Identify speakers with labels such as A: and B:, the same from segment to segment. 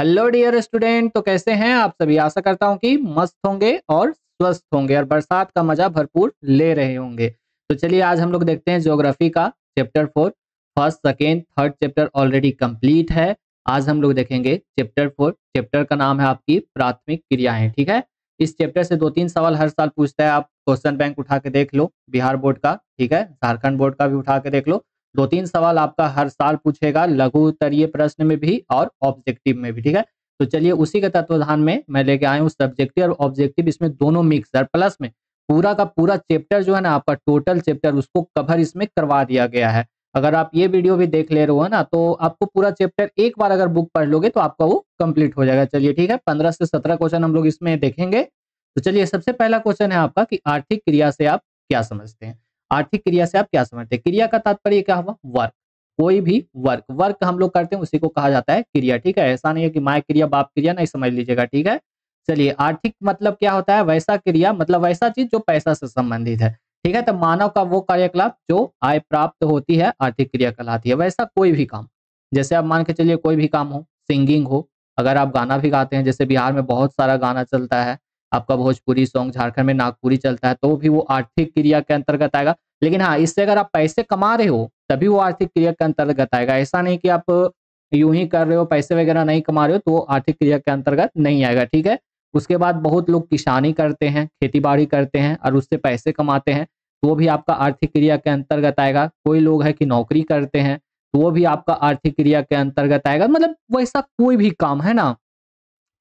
A: Hello dear student, तो कैसे हैं आप सभी। आशा करता हूं कि मस्त होंगे और स्वस्थ होंगे और बरसात का मजा भरपूर ले रहे होंगे। तो चलिए आज हम लोग देखते हैं ज्योग्राफी का chapter 4। First second third chapter already complete है। आज हम लोग देखेंगे चैप्टर 4। चैप्टर का नाम है आपकी प्राथमिक क्रियाएं। ठीक है, इस चैप्टर से 2-3 सवाल हर साल पूछता है। आप क्वेश्चन बैंक उठा के देख लो, बिहार बोर्ड का, ठीक है, झारखंड बोर्ड का भी उठा के देख लो। 2-3 सवाल आपका हर साल पूछेगा, लघु उत्तरीय प्रश्न में भी और ऑब्जेक्टिव में भी। ठीक है, तो चलिए उसी के तत्वाधान में मैं लेके आया हूँ सब्जेक्टिव और ऑब्जेक्टिव, इसमें दोनों मिक्स और प्लस में पूरा का पूरा चैप्टर जो है ना आपका टोटल चैप्टर उसको कवर इसमें करवा दिया गया है। अगर आप ये वीडियो भी देख ले रहे हो ना तो आपको पूरा चैप्टर एक बार अगर बुक पढ़ लोगे तो आपका वो कंप्लीट हो जाएगा। चलिए ठीक है, 15 से 17 क्वेश्चन हम लोग इसमें देखेंगे। तो चलिए सबसे पहला क्वेश्चन है आपका कि आर्थिक क्रिया से आप क्या समझते हैं। आर्थिक क्रिया से आप क्या समझते हैं। क्रिया का तात्पर्य क्या हुआ, वर्क। कोई भी वर्क वर्क हम लोग करते हैं उसी को कहा जाता है क्रिया। ठीक है, ऐसा नहीं है कि माय क्रिया बाप क्रिया, नहीं समझ लीजिएगा। ठीक है, चलिए आर्थिक मतलब क्या होता है, वैसा क्रिया मतलब वैसा चीज जो पैसा से संबंधित है। ठीक है, तो मानव का वो कार्यकलाप जो आय प्राप्त होती है आर्थिक क्रिया कहलाती है। वैसा कोई भी काम, जैसे आप मान के चलिए कोई भी काम हो, सिंगिंग हो, अगर आप गाना भी गाते हैं, जैसे बिहार में बहुत सारा गाना चलता है आपका भोजपुरी सॉन्ग, झारखंड में नागपुरी चलता है, तो भी वो आर्थिक क्रिया के अंतर्गत आएगा। लेकिन हाँ, इससे अगर आप पैसे कमा रहे हो तभी वो आर्थिक क्रिया के अंतर्गत आएगा। ऐसा नहीं कि आप यूं ही कर रहे हो, पैसे वगैरह नहीं कमा रहे हो तो वो आर्थिक क्रिया के अंतर्गत नहीं आएगा। ठीक है, उसके बाद बहुत लोग किसानी करते हैं, खेती बाड़ी करते हैं और उससे पैसे कमाते हैं, तो वो भी आपका आर्थिक क्रिया के अंतर्गत आएगा। कोई लोग है कि नौकरी करते हैं तो वो भी आपका आर्थिक क्रिया के अंतर्गत आएगा। मतलब वैसा कोई भी काम है ना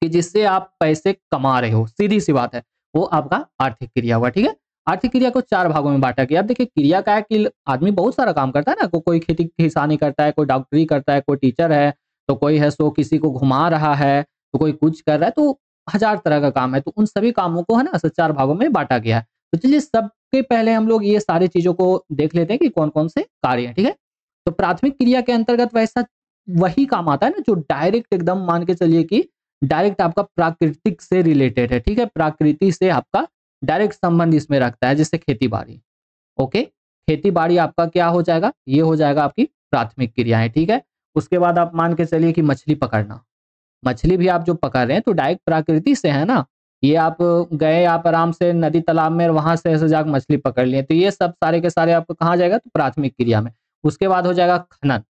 A: कि जिससे आप पैसे कमा रहे हो, सीधी सी बात है, वो आपका आर्थिक क्रिया हुआ। ठीक है, आर्थिक क्रिया को 4 भागों में बांटा गया। अब देखिए क्रिया का है कि आदमी बहुत सारा काम करता है ना, कोई खेती किसानी करता है, कोई डॉक्टरी करता है, कोई टीचर है, तो कोई है सो किसी को घुमा रहा है, तो कोई कुछ कर रहा है, तो हजार तरह का काम है। तो उन सभी कामों को है ना 4 भागों में बांटा गया है। तो चलिए सबके पहले हम लोग ये सारी चीजों को देख लेते हैं कि कौन कौन से कार्य है। ठीक है, तो प्राथमिक क्रिया के अंतर्गत वैसा वही काम आता है ना जो डायरेक्ट एकदम मान के चलिए कि डायरेक्ट आपका प्राकृतिक से रिलेटेड है। ठीक है, प्रकृति से आपका डायरेक्ट संबंध इसमें रखता है, जैसे खेती बाड़ी। ओके, खेती बाड़ी आपका क्या हो जाएगा, ये हो जाएगा आपकी प्राथमिक क्रियाएं। ठीक है, उसके बाद आप मान के चलिए कि मछली पकड़ना, मछली भी आप जो पकड़ रहे हैं तो डायरेक्ट प्रकृति से है ना। ये आप गए, आप आराम से नदी तालाब में वहां से ऐसे जाकर मछली पकड़ लिए, तो ये सब सारे के सारे आपको कहाँ जाएगा, तो प्राथमिक क्रिया में। उसके बाद हो जाएगा खनन।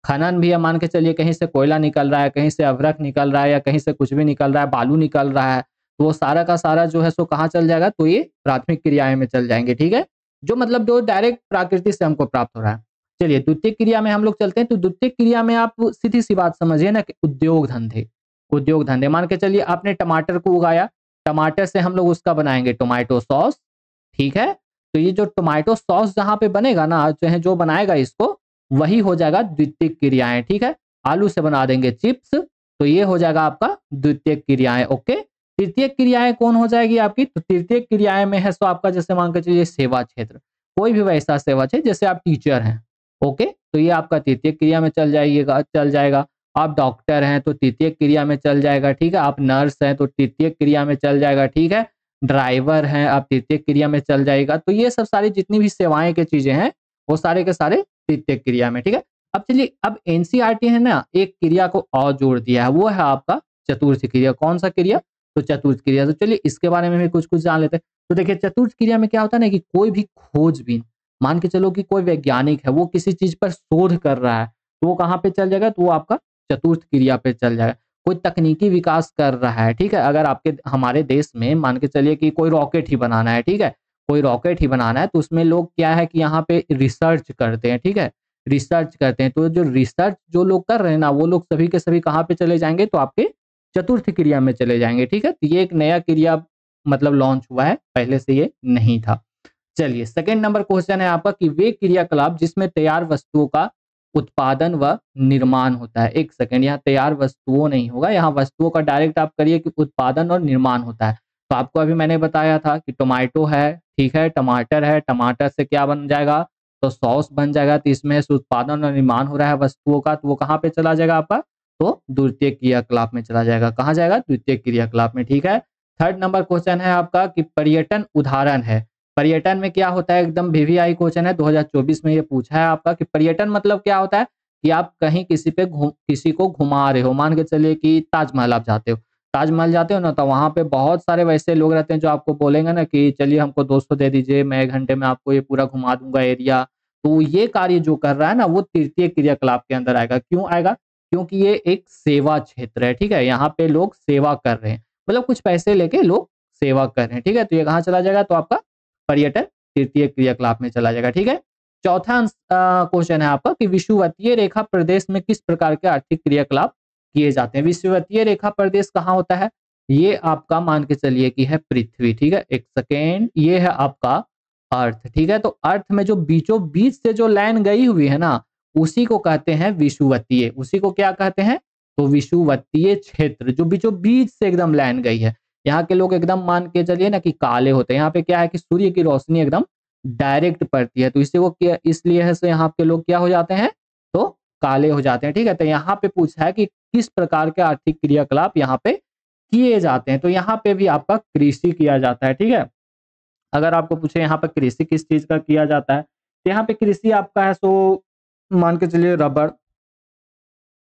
A: खनन भी मान के चलिए कहीं से कोयला निकल रहा है, कहीं से अभ्रक निकल रहा है, या कहीं से कुछ भी निकल रहा है, बालू निकल रहा है, तो वो सारा का सारा जो है सो कहाँ चल जाएगा, तो ये प्राथमिक क्रियाएं में चल जाएंगे। ठीक है, जो मतलब जो डायरेक्ट प्रकृति से हमको प्राप्त हो रहा है। चलिए द्वितीय क्रिया में हम लोग चलते हैं। तो द्वितीय क्रिया में आप सीधी सी बात समझिए ना कि उद्योग धंधे। उद्योग धंधे मान के चलिए आपने टमाटर को उगाया, टमाटर से हम लोग उसका बनाएंगे टोमेटो सॉस। ठीक है, तो ये जो टोमेटो सॉस जहां पे बनेगा ना, चाहे जो बनाएगा इसको, वही हो जाएगा द्वितीय क्रियाएं। ठीक है, आलू से बना देंगे चिप्स, तो ये हो जाएगा आपका द्वितीय क्रियाएं। ओके, तृतीय क्रियाएं कौन हो जाएगी आपकी, तो तृतीय क्रियाएं में है सो आपका जैसे मान के चलिए सेवा क्षेत्र, कोई भी वैसा सेवा क्षेत्र, जैसे आप टीचर हैं। ओके, तो ये आपका तृतीय क्रिया में चल जाएगा। आप डॉक्टर हैं तो तृतीय क्रिया में चल जाएगा। ठीक है, आप नर्स हैं तो तृतीय क्रिया में चल जाएगा। ठीक है, ड्राइवर हैं आप तृतीय क्रिया में चल जाएगा। तो ये सब सारी जितनी भी सेवाएं के चीजें हैं वो सारे के सारे तृतीय क्रिया में। ठीक है, अब चलिए अब एनसीईआरटी है ना एक क्रिया को और जोड़ दिया है, वो है आपका चतुर्थ क्रिया। कौन सा क्रिया, तो चतुर्थ क्रिया। तो चलिए इसके बारे में भी कुछ कुछ जान लेते हैं। तो देखिए चतुर्थ क्रिया में क्या होता है ना कि कोई भी खोजबीन, मान के चलो कि कोई वैज्ञानिक है, वो किसी चीज पर शोध कर रहा है, तो वो कहाँ पे चल जाएगा, तो वो आपका चतुर्थ क्रिया पे चल जाएगा। कोई तकनीकी विकास कर रहा है, ठीक है, अगर आपके हमारे देश में मान के चलिए कि कोई रॉकेट ही बनाना है, ठीक है, कोई रॉकेट ही बनाना है, तो उसमें लोग क्या है कि यहाँ पे रिसर्च करते हैं। ठीक है, रिसर्च करते हैं, तो जो रिसर्च जो लोग कर रहे हैं ना, वो लोग सभी के सभी कहाँ पे चले जाएंगे, तो आपके चतुर्थ क्रिया में चले जाएंगे। ठीक है, तो ये एक नया क्रिया मतलब लॉन्च हुआ है, पहले से ये नहीं था। चलिए सेकंड नंबर क्वेश्चन है आपका कि वे क्रियाकलाप जिसमें तैयार वस्तुओं का उत्पादन व निर्माण होता है। एक सेकंड, यहाँ तैयार वस्तुओं नहीं होगा, यहाँ वस्तुओं का डायरेक्ट आप करिए कि उत्पादन और निर्माण होता है। तो आपको अभी मैंने बताया था कि टोमेटो है, ठीक है, टमाटर है, टमाटर से क्या बन जाएगा, तो सॉस बन जाएगा। तो इसमें से उत्पादन और निर्माण हो रहा है वस्तुओं का, तो वो कहाँ पे चला जाएगा आपका, तो द्वितीय क्रियाकलाप में चला जाएगा। कहाँ जाएगा, द्वितीय क्रियाकलाप में। ठीक है, थर्ड नंबर क्वेश्चन है आपका कि पर्यटन उदाहरण है। पर्यटन में क्या होता है, एकदम वीवीआई क्वेश्चन है, 2024 में ये पूछा है आपका कि पर्यटन मतलब क्या होता है, कि आप कहीं किसी को घुमा रहे हो, मान के चलिए कि ताजमहल आप जाते हो, ताजमहल जाते हो ना, तो वहाँ पे बहुत सारे वैसे लोग रहते हैं जो आपको बोलेंगे ना कि चलिए हमको 200 दे दीजिए, मैं 1 घंटे में आपको ये पूरा घुमा दूँगा एरिया। तो ये कार्य जो कर रहा है ना, वो तृतीय क्रियाकलाप के अंदर आएगा। क्यों आएगा? क्योंकि ये एक सेवा क्षेत्र है, ठीक है? यहाँ पे लोग सेवा कर रहे हैं, मतलब कुछ पैसे लेके लोग सेवा कर रहे हैं, ठीक है? तो ये कहाँ चला जाएगा? तो आपका पर्यटन तृतीय क्रियाकलाप में चला जाएगा, ठीक है? चौथा क्वेश्चन है आपका कि विषुवतीय रेखा प्रदेश में किस प्रकार के आर्थिक क्रियाकलाप किए जाते हैं? विषुवतीय रेखा प्रदेश कहाँ होता है? ये आपका मान के चलिए कि है पृथ्वी, ठीक है? एक सेकेंड, ये है आपका अर्थ, ठीक है? तो अर्थ में जो बीचों बीच से जो लाइन गई हुई है ना, उसी को कहते हैं विषुवतीय। उसी को क्या कहते हैं? तो विषुवतीय क्षेत्र, जो बीचों बीच से एकदम लाइन गई है। यहाँ के लोग एकदम मान के चलिए ना कि काले होते हैं। यहाँ पे क्या है कि सूर्य की रोशनी एकदम डायरेक्ट पड़ती है, तो इससे वो क्या, इसलिए है सो यहाँ के लोग क्या हो जाते हैं? तो काले हो जाते हैं, ठीक है? तो यहाँ पे पूछा है कि किस प्रकार के आर्थिक क्रियाकलाप यहाँ पे किए जाते हैं, तो यहाँ पे भी आपका कृषि किया जाता है, ठीक है? अगर आपको पूछे यहाँ पे कृषि किस चीज का किया जाता है, तो यहाँ पे कृषि आपका है सो मान के चलिए रबड़,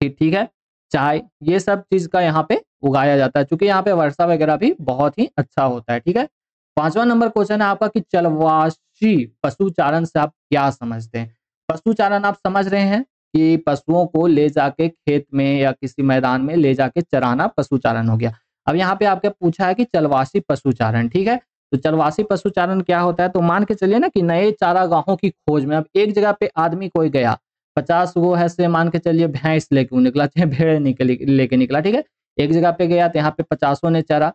A: ठीक है, चाय, ये सब चीज का यहाँ पे उगाया जाता है, क्योंकि यहाँ पे वर्षा वगैरह भी बहुत ही अच्छा होता है, ठीक है। 5वां नंबर क्वेश्चन है आपका कि चलवासी पशुचारण से आप क्या समझते हैं? पशुचारण आप समझ रहे हैं कि पशुओं को ले जाके खेत में या किसी मैदान में ले जाके चराना पशुचारण हो गया। अब यहाँ पे आपके पूछा है कि चलवासी पशुचारण, ठीक है। तो चलवासी पशुचारण क्या होता है? तो मान के चलिए ना कि नए चारागाहों की खोज में अब एक जगह पे आदमी कोई गया, 50 वो है से मान के चलिए भैंस लेके वो निकला, चाहे भेड़ लेके निकला, ठीक है। एक जगह पे गया तो यहाँ पे 50 ने चरा,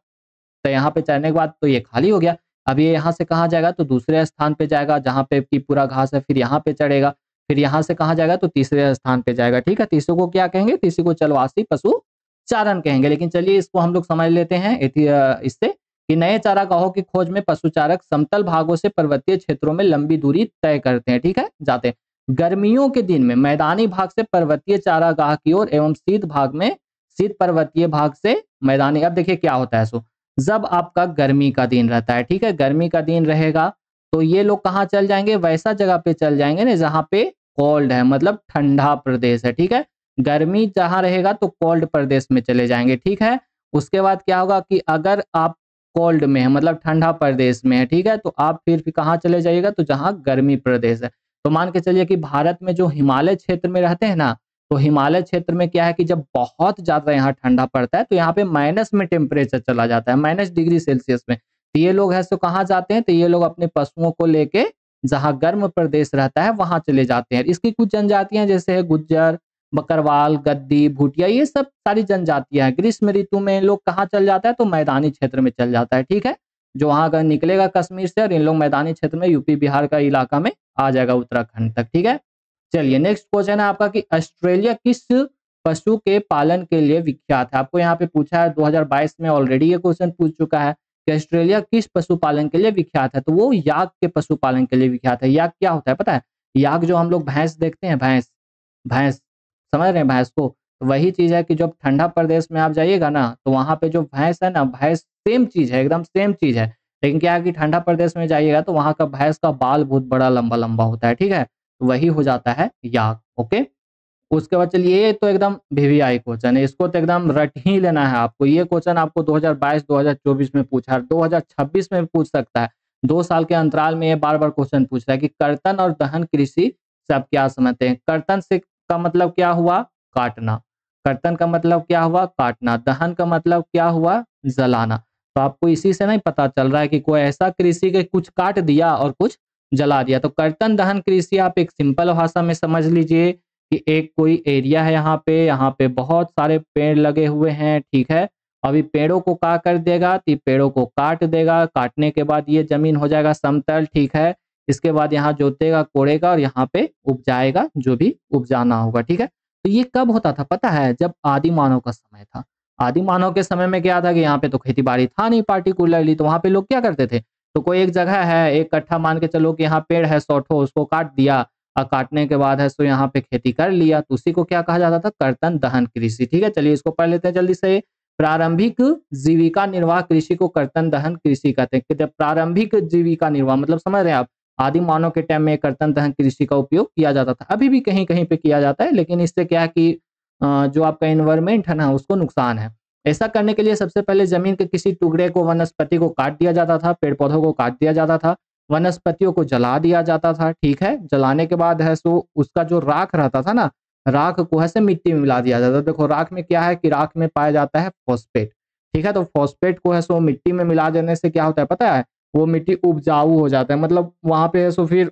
A: तो यहाँ पे चरने के बाद तो ये खाली हो गया। अब ये यहाँ से कहाँ जाएगा? तो दूसरे स्थान पे जाएगा जहाँ पे कि पूरा घास है, फिर यहाँ पे चढ़ेगा, फिर यहाँ से कहाँ जाएगा? तो तीसरे स्थान पे जाएगा, ठीक है। तीसरे को क्या कहेंगे? तीसरे को चलवासी पशु चारण कहेंगे। लेकिन चलिए इसको हम लोग समझ लेते हैं इससे कि नए चारागाहों की खोज में पशुचारक समतल भागों से पर्वतीय क्षेत्रों में लंबी दूरी तय करते हैं, ठीक है, जाते हैं। गर्मियों के दिन में मैदानी भाग से पर्वतीय चारागाह की ओर एवं शीत पर्वतीय भाग से मैदानी। अब देखिए क्या होता है सो, जब आपका गर्मी का दिन रहता है, ठीक है, गर्मी का दिन रहेगा तो ये लोग कहाँ चल जाएंगे? वैसा जगह पे चल जाएंगे ना जहाँ पे कोल्ड है, मतलब ठंडा प्रदेश है, ठीक है। गर्मी जहाँ रहेगा तो कोल्ड प्रदेश में चले जाएंगे, ठीक है। उसके बाद क्या होगा कि अगर आप कोल्ड में है, मतलब ठंडा प्रदेश में है, ठीक है, तो आप फिर कहाँ चले जाइएगा? तो जहाँ गर्मी प्रदेश है। तो मान के चलिए कि भारत में जो हिमालय क्षेत्र में रहते हैं ना, तो हिमालय क्षेत्र में क्या है कि जब बहुत ज्यादा यहाँ ठंडा पड़ता है तो यहाँ पे माइनस में टेम्परेचर चला जाता है, -डिग्री सेल्सियस में। तो ये लोग है सो कहाँ जाते हैं? तो ये लोग अपने पशुओं को लेके जहाँ गर्म प्रदेश रहता है वहां चले जाते हैं। इसकी कुछ जनजातियां जैसे है गुज्जर, बकरवाल, गद्दी, भूटिया, ये सब सारी जनजातियां हैं। ग्रीष्म ऋतु में लोग कहाँ चल जाता है? तो मैदानी क्षेत्र में चल जाता है, ठीक है। जो वहां अगर निकलेगा कश्मीर से और इन लोग मैदानी क्षेत्र में यूपी बिहार का इलाका में आ जाएगा उत्तराखंड तक, ठीक है। चलिए नेक्स्ट क्वेश्चन है आपका कि ऑस्ट्रेलिया किस पशु के पालन के लिए विख्यात है? आपको यहाँ पे पूछा है, 2022 में ऑलरेडी ये क्वेश्चन पूछ चुका है कि ऑस्ट्रेलिया किस पशुपालन के लिए विख्यात है? तो वो याक के पशुपालन के लिए विख्यात है। याक क्या होता है पता है? याक जो हम लोग भैंस देखते हैं, भैंस भैंस समझ रहे हैं भैंस को? तो वही चीज है कि जब ठंडा प्रदेश में आप जाइएगा ना तो वहां पे जो भैंस है ना, भैंस सेम चीज है, एकदम सेम चीज है। लेकिन क्या है कि ठंडा प्रदेश में जाइएगा तो वहां का भैंस का बाल बहुत बड़ा लंबा लंबा होता है, ठीक है। वही हो जाता है याक, ओके। उसके बाद चलिए ये तो एकदम वीवीआई क्वेश्चन है, इसको तो एकदम रट ही लेना है आपको। ये क्वेश्चन आपको 2022 2024 में पूछा है, 2026 में भी पूछ सकता है। 2 साल के अंतराल में ये बार बार क्वेश्चन पूछ रहा है कि कर्तन और दहन कृषि से आप क्या समझते हैं? कर्तन से का मतलब क्या हुआ? काटना। कर्तन का मतलब क्या हुआ? काटना। दहन का मतलब क्या हुआ? जलाना। तो आपको इसी से नहीं पता चल रहा है कि कोई ऐसा कृषि के कुछ काट दिया और कुछ जला दिया। तो कर्तन दहन कृषि आप एक सिंपल भाषा में समझ लीजिए कि एक कोई एरिया है यहाँ पे बहुत सारे पेड़ लगे हुए हैं, ठीक है। अभी पेड़ों को क्या कर देगा? तो पेड़ों को काट देगा, काटने के बाद ये जमीन हो जाएगा समतल, ठीक है। इसके बाद यहाँ जोतेगा, कोड़ेगा और यहाँ पे उपजाएगा जो भी उपजाना होगा, ठीक है। तो ये कब होता था पता है? जब आदि मानव का समय था। आदि मानव के समय में क्या था कि यहाँ पे तो खेती बाड़ी था नहीं पार्टिकुलरली, तो वहां पे लोग क्या करते थे? तो कोई एक जगह है, एक कट्ठा मान के चलो कि यहाँ पेड़ है 100 ठो, उसको काट दिया और काटने के बाद है सो यहाँ पे खेती कर लिया, तो उसी को क्या कहा जाता था? कर्तन दहन कृषि, ठीक है। चलिए इसको पढ़ लेते हैं जल्दी से। प्रारंभिक जीविका निर्वाह कृषि को कर्तन दहन कृषि कहते हैं। प्रारंभिक जीविका निर्वाह मतलब समझ रहे हैं आप आदि मानव के टाइम में कर्तन दहन कृषि का उपयोग किया जाता था। अभी भी कहीं कहीं पे किया जाता है, लेकिन इससे क्या है कि जो आपका एनवायरमेंट है ना उसको नुकसान है। ऐसा करने के लिए सबसे पहले जमीन के किसी टुकड़े को, वनस्पति को काट दिया जाता था, पेड़ पौधों को काट दिया जाता था, वनस्पतियों को जला दिया जाता था। ठीक है, जलाने के बाद है सो उसका जो राख रहता था ना, राख को ऐसे मिट्टी में मिला दिया जाता था। देखो राख में क्या है कि राख में पाया जाता है फॉस्फेट। ठीक है, तो फॉस्फेट को है सो मिट्टी में मिला देने से क्या होता है पता है, वो मिट्टी उपजाऊ हो जाता है। मतलब वहां पे है सो फिर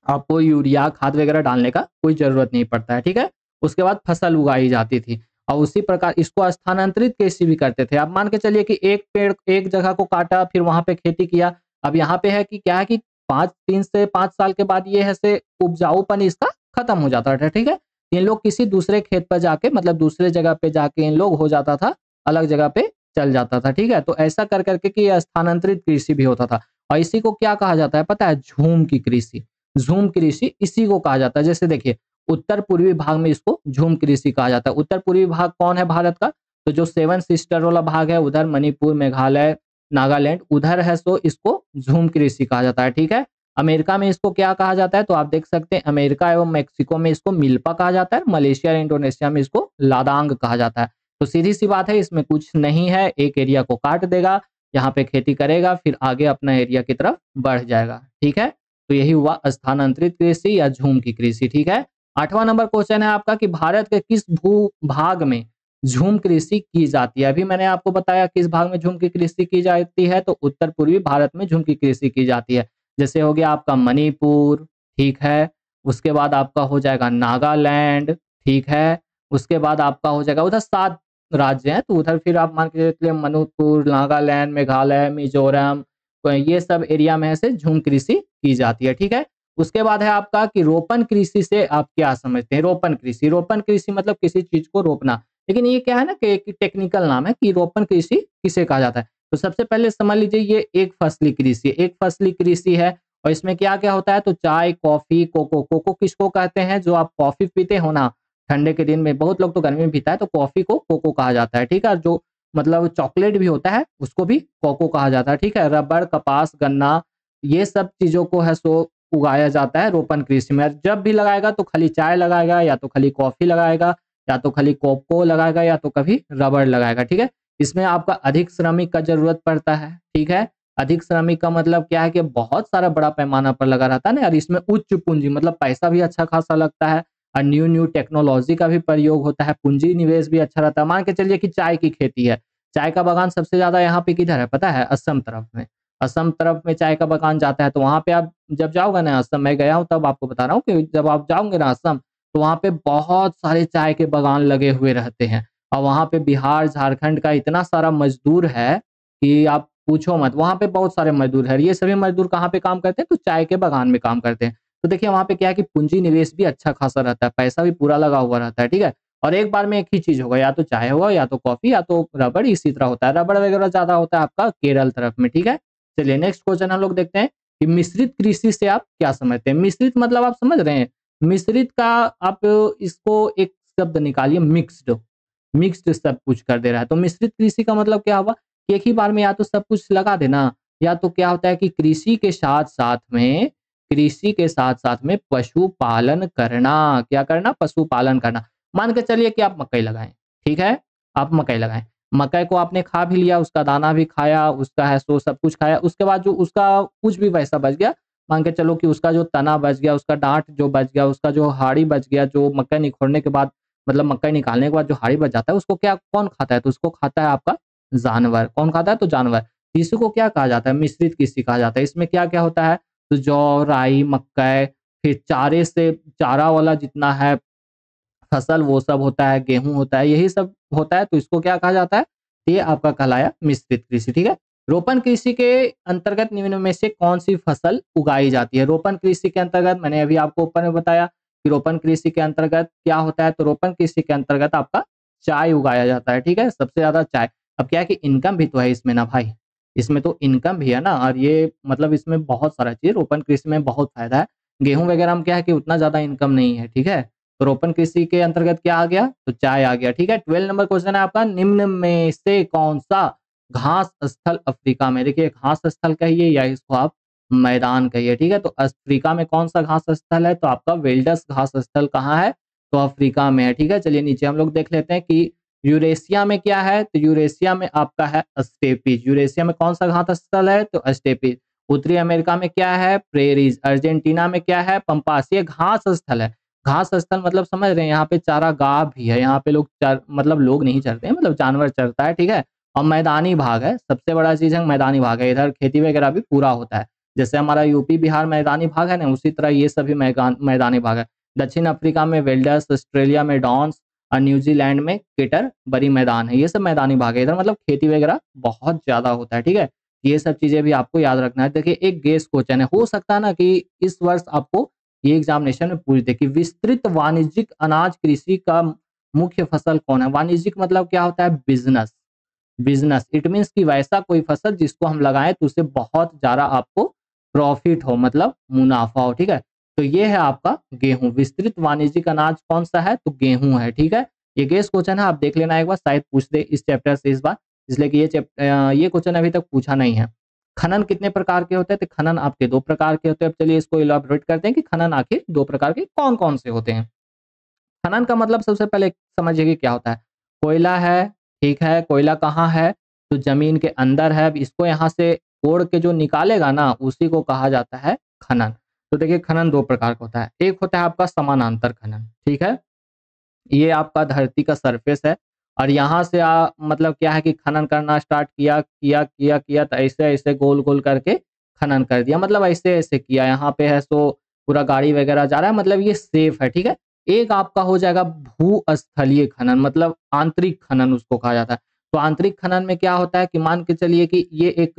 A: आपको यूरिया खाद वगैरह डालने का कोई जरूरत नहीं पड़ता है। ठीक है, उसके बाद फसल उगाई जाती थी और उसी प्रकार इसको स्थानांतरित कृषि भी करते थे। आप मान के चलिए कि एक पेड़ एक जगह को काटा, फिर वहां पे खेती किया। अब यहाँ पे है कि क्या है कि 3 से 5 साल के बाद ये है से उपजाऊपन इसका खत्म हो जाता था। ठीक है, इन लोग किसी दूसरे खेत पर जाके, मतलब दूसरे जगह पे जाके इन लोग हो जाता था, अलग जगह पे चल जाता था। ठीक है, तो ऐसा कर करके कि ये स्थानांतरित कृषि भी होता था। और इसी को क्या कहा जाता है पता है, झूम की कृषि। झूम कृषि इसी को कहा जाता है। जैसे देखिए उत्तर पूर्वी भाग में इसको झूम कृषि कहा जाता है। उत्तर पूर्वी भाग कौन है भारत का, तो जो सेवन सिस्टर वाला भाग है, उधर मणिपुर, मेघालय, नागालैंड, उधर है सो इसको झूम कृषि कहा जाता है। ठीक है, अमेरिका में इसको क्या कहा जाता है, तो आप देख सकते हैं अमेरिका एवं मेक्सिको में इसको मिल्पा कहा जाता है, मलेशिया और इंडोनेशिया में इसको लादांग कहा जाता है। तो सीधी सी बात है, इसमें कुछ नहीं है, एक एरिया को काट देगा, यहाँ पे खेती करेगा, फिर आगे अपना एरिया की तरफ बढ़ जाएगा। ठीक है, तो यही हुआ स्थानांतरित कृषि या झूम की कृषि। ठीक है, 8वां नंबर क्वेश्चन है आपका कि भारत के किस भू भाग में झूम कृषि की जाती है। अभी मैंने आपको बताया किस भाग में झूम की कृषि की जाती है, तो उत्तर पूर्वी भारत में झूम की कृषि की जाती है। जैसे हो गया आपका मणिपुर, ठीक है, उसके बाद आपका हो जाएगा नागालैंड, ठीक है, उसके बाद आपका हो जाएगा, उधर 7 राज्य हैं, तो उधर फिर आप मान के चलिए मणिपुर, नागालैंड, मेघालय, मिजोरम, तो ये सब एरिया में से झूम कृषि की जाती है। ठीक है, उसके बाद है आपका कि रोपण कृषि से आप क्या समझते हैं। रोपण कृषि, रोपण कृषि मतलब किसी चीज को रोपना, लेकिन ये क्या है ना कि एक टेक्निकल नाम है कि रोपण कृषि किसे कहा जाता है। तो सबसे पहले समझ लीजिए ये एक फसली कृषि, एक फसली कृषि है। और इसमें क्या क्या होता है, तो चाय, कॉफी, कोको। कोको किसको कहते हैं, जो आप कॉफी पीते हो ना ठंडे के दिन में, बहुत लोग तो गर्मी में पीता है, तो कॉफी को कोको कहा जाता है। ठीक है, जो मतलब चॉकलेट भी होता है उसको भी कोको कहा जाता है। ठीक है, रबड़, कपास, गन्ना, ये सब चीजों को है सो उगाया जाता है रोपण कृषि में। जब भी लगाएगा तो खाली चाय लगाएगा, या तो खाली कॉफी लगाएगा, या तो खाली कोको लगाएगा, या तो कभी रबड़ लगाएगा। ठीक है, इसमें आपका अधिक श्रमिक का जरूरत पड़ता है। ठीक है, अधिक श्रमिक का मतलब क्या है कि बहुत सारा बड़ा पैमाना पर लगा रहता है ना, और इसमें उच्च पूंजी मतलब पैसा भी अच्छा खासा लगता है, और न्यू न्यू टेक्नोलॉजी का भी प्रयोग होता है, पूंजी निवेश भी अच्छा रहता है। मान के चलिए कि चाय की खेती है, चाय का बागान सबसे ज्यादा यहाँ पे किधर है पता है, असम तरफ में। असम तरफ में चाय का बागान जाता है, तो वहां पे आप जब जाओगे ना असम, मैं गया हूँ तब आपको बता रहा हूँ कि जब आप जाओगे ना असम, तो वहां पे बहुत सारे चाय के बागान लगे हुए रहते हैं। और वहां पे बिहार, झारखंड का इतना सारा मजदूर है कि आप पूछो मत। वहां पे बहुत सारे मजदूर है, ये सभी मजदूर कहाँ पे काम करते हैं, तो चाय के बागान में काम करते हैं। तो देखिए वहां पे क्या है कि पूंजी निवेश भी अच्छा खासा रहता है, पैसा भी पूरा लगा हुआ रहता है। ठीक है, और एक बार में एक ही चीज होगा, या तो चाय होगा, या तो कॉफी, या तो रबड़, इसी तरह होता है। रबड़ वगैरह ज्यादा होता है आपका केरल तरफ में। ठीक है, चलिए नेक्स्ट क्वेश्चन हम लोग देखते हैं कि मिश्रित कृषि से आप क्या समझते हैं। मिश्रित मतलब आप समझ रहे हैं, मिश्रित का आप इसको एक शब्द निकालिए, मिक्स्ड। मिक्स्ड सब कुछ कर दे रहा है, तो मिश्रित कृषि का मतलब क्या हुआ कि एक ही बार में या तो सब कुछ लगा देना, या तो क्या होता है कि कृषि के साथ साथ में पशुपालन करना। क्या करना, पशुपालन करना। मान के चलिए कि आप मकई लगाएं, ठीक है, आप मकई लगाएं, मकई को आपने खा भी लिया, उसका दाना भी खाया, उसका है सो सब कुछ खाया, उसके बाद जो उसका कुछ भी पैसा बच गया, मान के चलो कि उसका जो तना बच गया, उसका डांट जो बच गया, उसका जो हाड़ी बच गया, जो मकई निखोड़ने के बाद मतलब मकई निकालने के बाद जो हाड़ी बच जाता है, उसको क्या कौन खाता है, तो उसको खाता है आपका जानवर। कौन खाता है, तो जानवर। इसी को क्या कहा जाता है, मिश्रित कृषि कहा जाता है। इसमें क्या क्या होता है, तो जौ, राई, मक्का, फिर चारे से चारा वाला जितना है फसल वो सब होता है, गेहूं होता है, यही सब होता है, तो इसको क्या कहा जाता है, ये आपका कहलाया मिश्रित कृषि। ठीक है, रोपण कृषि के अंतर्गत निम्न में से कौन सी फसल उगाई जाती है। रोपण कृषि के अंतर्गत मैंने अभी आपको ऊपर में बताया कि रोपण कृषि के अंतर्गत क्या होता है, तो रोपण कृषि के अंतर्गत आपका चाय उगाया जाता है। ठीक है, सबसे ज्यादा चाय। अब क्या है कि इनकम भी तो है इसमें ना भाई, इसमें तो इनकम भी है ना, और ये मतलब इसमें बहुत सारा चीज, रोपण कृषि में बहुत फायदा है। गेहूं वगैरह में क्या है कि उतना ज्यादा इनकम नहीं है। ठीक है, तो रोपण कृषि के अंतर्गत क्या आ गया, तो चाय आ गया। ठीक है, 12 नंबर क्वेश्चन है आपका, निम्न में से कौन सा घास स्थल अफ्रीका में। देखिए घास स्थल कहिए या इसको आप मैदान कहिए, ठीक है। तो अफ्रीका में कौन सा घास स्थल है, तो आपका विल्डस घास स्थल कहाँ है, तो अफ्रीका में है, ठीक है। चलिए नीचे हम लोग देख लेते हैं कि यूरेशिया में क्या है, तो यूरेशिया में आपका है स्टेपीज। यूरेशिया में कौन सा घास स्थल है, तो स्टेपीज। उत्तरी अमेरिका में क्या है, प्रेरीज। अर्जेंटीना में क्या है, पंपास। ये घास स्थल है। घास स्थल मतलब समझ रहे हैं, यहाँ पे चारागाह भी है, यहाँ पे लोग मतलब लोग नहीं चरते हैं, मतलब जानवर चरता है, ठीक है। और मैदानी भाग है, सबसे बड़ा चीज है मैदानी भाग है, इधर खेती वगैरह भी पूरा होता है। जैसे हमारा यूपी बिहार मैदानी भाग है ना, उसी तरह ये सभी मैदानी भाग है। दक्षिण अफ्रीका में वेल्डर्स, ऑस्ट्रेलिया में डॉन्स और न्यूजीलैंड में केटर बड़ी मैदान है। ये सब मैदानी भाग है, इधर मतलब खेती वगैरह बहुत ज्यादा होता है, ठीक है। ये सब चीजें भी आपको याद रखना है। देखिए एक गेस क्वेश्चन है, हो सकता है ना कि इस वर्ष आपको ये एग्जामिनेशन में पूछ दे कि विस्तृत वाणिज्यिक अनाज कृषि का मुख्य फसल कौन है। वाणिज्यिक मतलब क्या होता है, बिजनेस। बिजनेस इट मीन्स कि वैसा कोई फसल जिसको हम लगाएं तो उससे बहुत ज्यादा आपको प्रॉफिट हो, मतलब मुनाफा हो, ठीक है। तो ये है आपका गेहूं। विस्तृत वाणिज्यिक अनाज कौन सा है, तो गेहूं है, ठीक है। ये गेस क्वेश्चन है, आप देख लेना एक बार, शायद पूछ दे इस चैप्टर से इस बार, इसलिए कि ये क्वेश्चन अभी तक पूछा नहीं है। खनन कितने प्रकार के होते हैं, तो खनन आपके दो प्रकार के होते हैं। अब चलिए इसको इलाबोरेट करते हैं कि खनन आखिर दो प्रकार के कौन कौन से होते हैं। खनन का मतलब सबसे पहले समझिए कि क्या होता है। कोयला है, ठीक है। कोयला कहाँ है, तो जमीन के अंदर है। अब इसको यहाँ से कोड़ के जो निकालेगा ना, उसी को कहा जाता है खनन। तो देखिए खनन दो प्रकार का होता है। एक होता है आपका समानांतर खनन, ठीक है। ये आपका धरती का सरफेस है और यहाँ से मतलब क्या है कि खनन करना स्टार्ट किया किया किया किया, तो ऐसे ऐसे गोल गोल करके खनन कर दिया, मतलब ऐसे ऐसे किया। यहाँ पे है सो पूरा गाड़ी वगैरह जा रहा है, मतलब ये सेफ है, ठीक है। एक आपका हो जाएगा भूस्थलीय खनन, मतलब आंतरिक खनन उसको कहा जाता है। तो आंतरिक खनन में क्या होता है कि मान के चलिए कि ये एक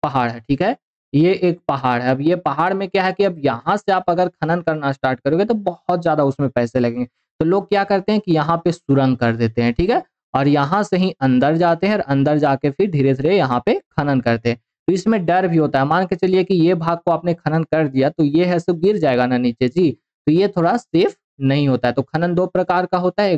A: पहाड़ है, ठीक है। ये एक पहाड़ है। अब ये पहाड़ में क्या है कि अब यहाँ से आप अगर खनन करना स्टार्ट करोगे तो बहुत ज्यादा उसमें पैसे लगेंगे। तो लोग क्या करते हैं कि यहाँ पे सुरंग कर देते हैं, ठीक है। और यहाँ से ही अंदर जाते हैं और अंदर जाके फिर धीरे धीरे यहाँ पे खनन करते हैं। तो इसमें डर भी होता है, मान के चलिए कि ये भाग को आपने खनन कर दिया तो ये है सो गिर जाएगा ना नीचे जी, तो ये थोड़ा सेफ नहीं होता है। तो खनन दो प्रकार का होता है,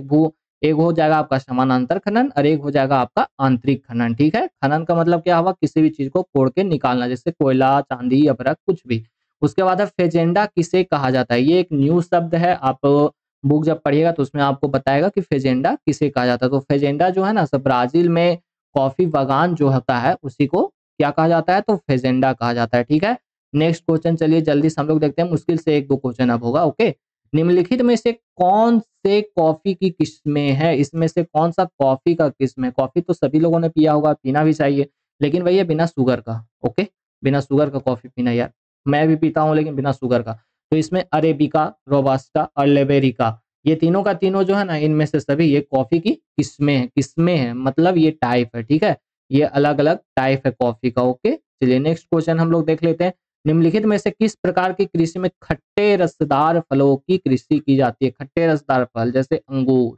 A: एक हो जाएगा आपका समानांतर खनन और एक हो जाएगा आपका आंतरिक खनन, ठीक है। खनन का मतलब क्या हुआ, किसी भी चीज को कोड़ के निकालना, जैसे कोयला, चांदी, अभ्रक, कुछ भी। उसके बाद है फेजेंडा किसे कहा जाता है। ये एक न्यू शब्द है, आप बुक जब पढ़िएगा तो उसमें आपको बताएगा कि फेजेंडा किसे कहा जाता है। तो फेजेंडा जो है ना, सब ब्राजील में कॉफी बागान जो होता है उसी को क्या कहा जाता है, तो फेजेंडा कहा जाता है, ठीक है। नेक्स्ट क्वेश्चन चलिए जल्दी से हम लोग देखते हैं, मुश्किल से एक दो क्वेश्चन अब होगा, ओके। निम्नलिखित में से कौन से कॉफी की किस्में है, इसमें से कौन सा कॉफी का किस्म है। कॉफी तो सभी लोगों ने पिया होगा, पीना भी चाहिए, लेकिन भैया बिना शुगर का, ओके। बिना शुगर का कॉफी पीना यार, मैं भी पीता हूँ लेकिन बिना शुगर का। तो इसमें अरेबिका, रोबास्टा और लेबेरिका, ये तीनों का तीनों जो है ना, इनमें से सभी ये कॉफी की किस्में हैं, मतलब ये टाइप है, ठीक है। ये अलग अलग टाइप है कॉफी का, ओके। चलिए नेक्स्ट क्वेश्चन हम लोग देख लेते हैं। निम्नलिखित में से किस प्रकार की कृषि में खट्टे रसदार फलों की कृषि की जाती है। खट्टे रसदार फल जैसे अंगूर,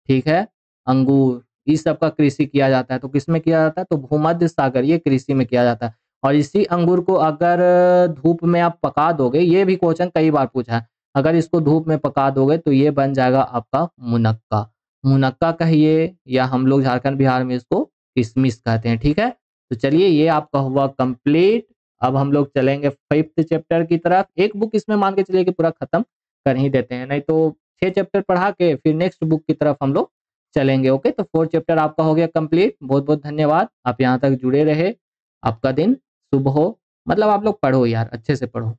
A: ठीक है। अंगूर इस सब का कृषि किया जाता है। तो किस में किया जाता है, तो भूमध्य सागर ये कृषि में किया जाता है। और इसी अंगूर को अगर धूप में आप पका दोगे, ये भी क्वेश्चन कई बार पूछा है, अगर इसको धूप में पका दोगे तो ये बन जाएगा आपका मुनक्का। मुनक्का कहिए या हम लोग झारखंड बिहार में इसको किशमिश कहते हैं, ठीक है। तो चलिए ये आपका हुआ कंप्लीट। अब हम लोग चलेंगे 5th चैप्टर की तरफ। एक बुक इसमें मान के चलिए कि पूरा खत्म कर ही देते हैं, नहीं तो 6 चैप्टर पढ़ा के फिर नेक्स्ट बुक की तरफ हम लोग चलेंगे, ओके। तो 4 चैप्टर आपका हो गया कंप्लीट। बहुत बहुत धन्यवाद, आप यहाँ तक जुड़े रहे। आपका दिन शुभ हो, मतलब आप लोग पढ़ो यार, अच्छे से पढ़ो।